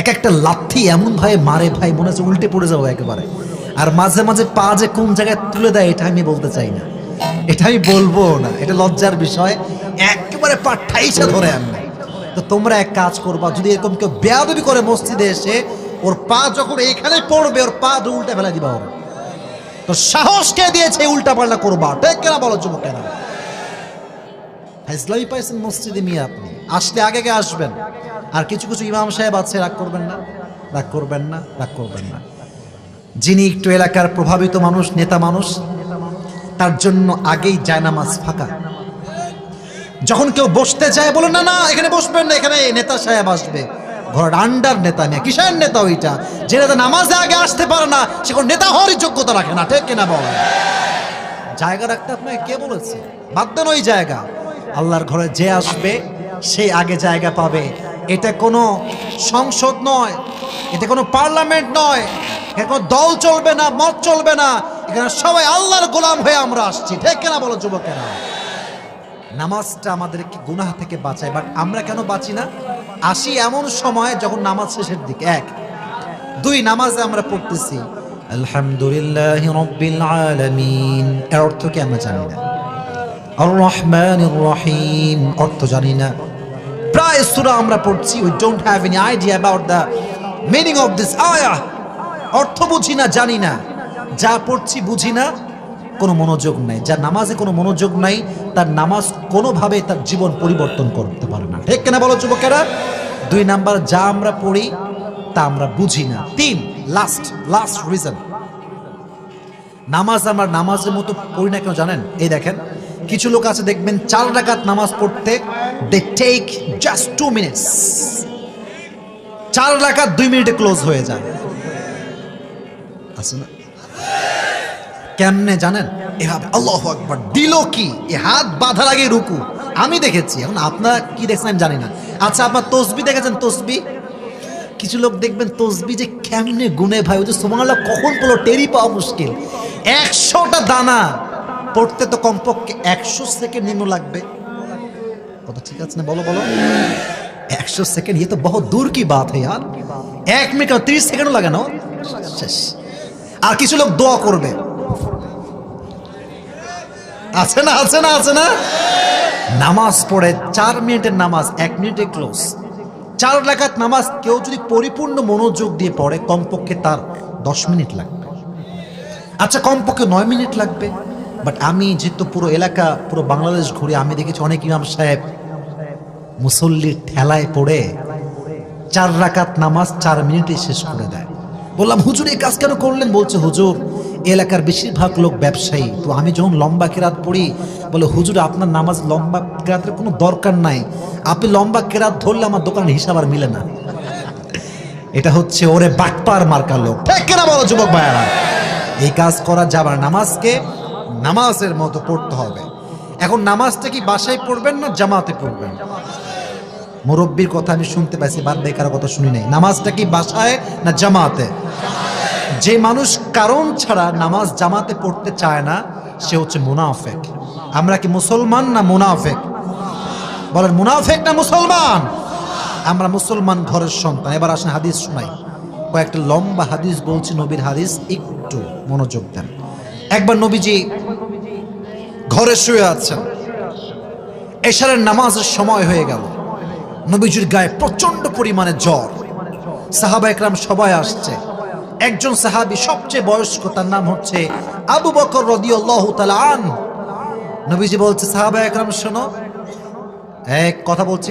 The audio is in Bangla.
এক একটা লাথি এমন ভাবে মারে ভাই, মনে হচ্ছে উল্টে পড়ে যাবো একেবারে। আর মাঝে মাঝে পা যে কোন জায়গায় তুলে দেয় এটা আমি বলতে চাই না, এটা আমি বলবো না, এটা লজ্জার বিষয়। একেবারে পা ঠাইসা ধরে আনবে। তো তোমরা এক কাজ করবা, যদি এরকম কেউ বেয়াদবি করে মসজিদে এসে, ওর পা যখন এখানে পড়বে ওর পা উল্টা ফেলা দিবা ওর। তো সাহস কে দিয়েছে উল্টা পাল্টা করবা? ঠিক কেনা বলো যুবকেরা? ইসলামী পাইছেন মসজিদে মিয়া, আপনি আসলে আগে আগে আসবেন। আর কিছু কিছু ইমাম সাহেব আছে, রাগ করবেন না, রাগ করবেন না, রাগ করবেন না। যিনি একটু এলাকার প্রভাবিত মানুষ, নেতা মানুষ, তার জন্য আগেই জায়নামাজ ফাঁকা। যখন কেউ বসতে চায় বলে না না এখানে বসবেন না, এখানে নেতা সাহেব আসবে। ঘরের আন্ডার নেতা নিয়ে, কিসের নেতা ওইটা? যে নেতা নামাজে আগে আসতে পারে না সে কোন নেতা হওয়ারই যোগ্যতা রাখে না। ঠিক কিনা বল? জায়গা রাখতে আপনাকে কে বলেছে? বাদ দেন ওই জায়গা। আল্লাহর ঘরে যে আসবে সেই আগে জায়গা পাবে। এটা কোনো সংসদ নয়, এটা কোনো পার্লামেন্ট নয়, এখানে কোনো দল চলবে না, মত চলবে না। এখানে সবাই আল্লাহর গোলাম হয়ে আমরা আসছি। ঠিক কিনা বলো যুবকেরা? নামাজটা আমাদেরকে গুনাহ থেকে বাঁচায়, বাট আমরা কেন বাঁচি না? আসি এমন সময় যখন নামাজ শেষের দিকে। এক, দুই, নামাজে আমরা পড়তেছি আলহামদুলিল্লাহি রাব্বিল আলামিন, এর অর্থ কি আমরা জানি না। আর রহমানির রহিম অর্থ জানি না। প্রায় সূরা আমরা পড়ছি, we don't have any idea about the meaning of this আয়াহ। অর্থ বুঝি না, জানি না, যা পড়ছি বুঝি না, কোনো মনোযোগ নাই। যার নামাজে কোনো মনোযোগ নাই তার নামাজ কোনোভাবে তার জীবন পরিবর্তন করতে পারে না। ঠিক কিনা বলো যুবকেরা? দুই নাম্বার, যা আমরা পড়ি তা আমরা বুঝি না। তিন, লাস্ট রিজন, নামাজ আমরা নামাজের মতো পড়ি না কেন জানেন? এই দেখেন, কিছু লোক আছে দেখবেন 4 রাকাত নামাজ পড়তে দে টেক জাস্ট 2 মিনিটস। 4 রাকাত 2 মিনিটে ক্লোজ হয়ে যায়। আছে না? কেমনে জানেন? এভাবে আল্লাহু আকবার দিল কি, এ হাত বাঁধার আগে রুকু। আমি দেখেছি, এখন আপনারা কি দেখছেন আমি জানি না। আচ্ছা, আপনার তসবিহ দেখেছেন? তসবিহ কিছু লোক দেখবেন তসবিহ যে কেমনে গুনে ভাই, ওই যে সুবহানাল্লাহ কখন পড়লো টেরি পাওয়া মুশকিল। 100টা দানা পড়তে তো কমপক্ষে 100 সেকেন্ড নিম্ন লাগবে। কথা ঠিক আছে না? বলো বলো। 100 সেকেন্ড, ये तो बहुत दूर की बात है यार। 1 মিনিট 30 সেকেন্ডও লাগে না, শেষ। আর কিছু লোক দোয়া করবে, আছে না আছে না আছে না? নামাজ পড়ে 4 মিনিটের নামাজ 1 মিনিটে ক্লোজ। 4 রাকাত নামাজ কেউ যদি পরিপূর্ণ মনোযোগ দিয়ে পড়ে কমপক্ষে তার 10 মিনিট লাগবে। আচ্ছা, কমপক্ষে 9 মিনিট লাগবে। বাট আমি যেহেতু পুরো এলাকা, পুরো বাংলাদেশ ঘুরে আমি দেখেছি অনেক ইমাম সাহেব মুসল্লির ঠেলায় পড়ে 4 রাকাত নামাজ 4 মিনিটে শেষ করে দেয়। বললাম, হুজুর এই কাজ কেন করলেন? বলছে, হুজুর এলাকার বেশিরভাগ লোক ব্যবসায়ী, তো আমি যখন লম্বা কেরাত পড়ি, বলে হুজুর আপনার নামাজ লম্বা কেরাতের কোনো দরকার নাই, আপনি লম্বা কেরাত ধরলে আমার দোকানের হিসাব আর মিলে না। এটা হচ্ছে ওরে বাটপার মার্কা লোক। ঠিক কিনা বলো যুবক ভাইয়ারা? এই কাজ করা যাবে না। নামাজকে নামাজের মতো পড়তে হবে। এখন নামাজটা কি বাসায় পড়বেন না জামাতে পড়বেন? মুরব্বীর কথা আমি শুনতে পাইছি, বাদ বাকি কারো কথা শুনি নাই। নামাজটা কি বাসায় না জামাতে? যে মানুষ কারণ ছাড়া নামাজ জামাতে পড়তে চায় না সে হচ্ছে মুনাফিক। আমরা কি মুসলমান না মুনাফিক? বলেন, মুনাফিক না মুসলমান? আমরা মুসলমান ঘরের সন্তান। এবার আসেন হাদিস শোনাই, কয়েকটা লম্বা হাদিস বলছি, নবীর হাদিস, একটু মনোযোগ দেন। একবার নবীজি ঘরে শুয়ে আছেন, এশারের নামাজের সময় হয়ে গেল। নবীজির গায়ে প্রচন্ড পরিমাণে জ্বর। সাহাবা একরাম সবাই আসছে। একজন সাহাবী সবচেয়ে বয়স্ক, তার নাম হচ্ছে আবু বকর রাদিয়াল্লাহু তাআলা আনহু। নবীজি বলছে, সাহাবা একরাম শোনো, এক কথা বলছি।